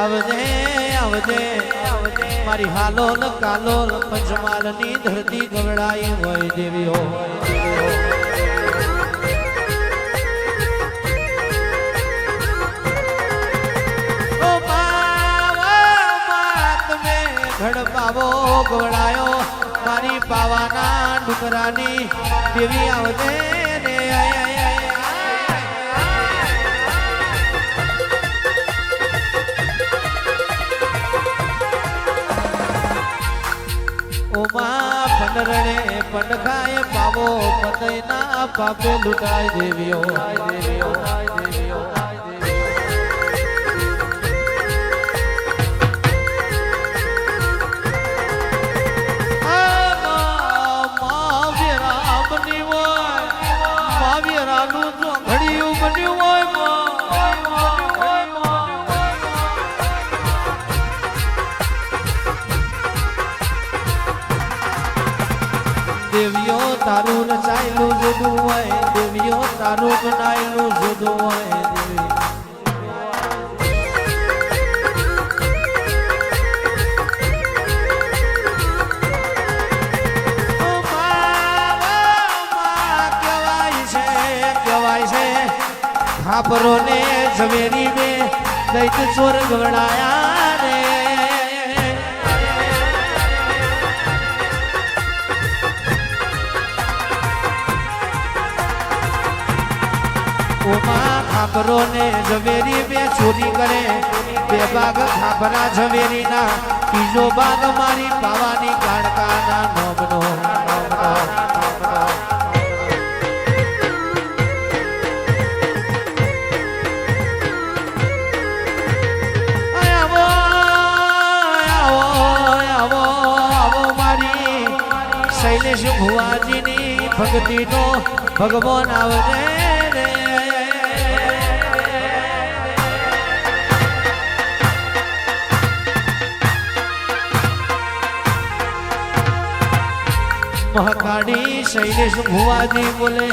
આવજે આવજે મારી હાલોલ કાલોલ પંચમાલની ધરતી ગવડાઈ હોય દેવીઓ ઘડ પાવો ગવડાયો મારી પાવાના ડુકરાની દેવી આવજે ને ઓમા પંડરણે પંડખાય પાવો પતયના પાપે લૂટાય દેવીઓ દેવીઓ દેવીઓ દેવીઓ તારું રચાયેલું જુદું હોય દેવીઓ તારું બનાયેલું જુદું હોય દેવી કહેવાય છે ખાપરો ને ઝવેરી બે દૈત ચોર ગવડાયા રે ઓમા ખાપરો ને ઝવેરી બે ચોરી કરે બે ભાગ ખાપરા ઝવેરી ના ત્રીજો ભાગ મારી પાવાની કાળકાના નોમનો શૈલેષ ભુવાજીની ભક્તિનો ભગવાન આવજે રે મહાકાળી શૈલેષ ભુવાજી બોલે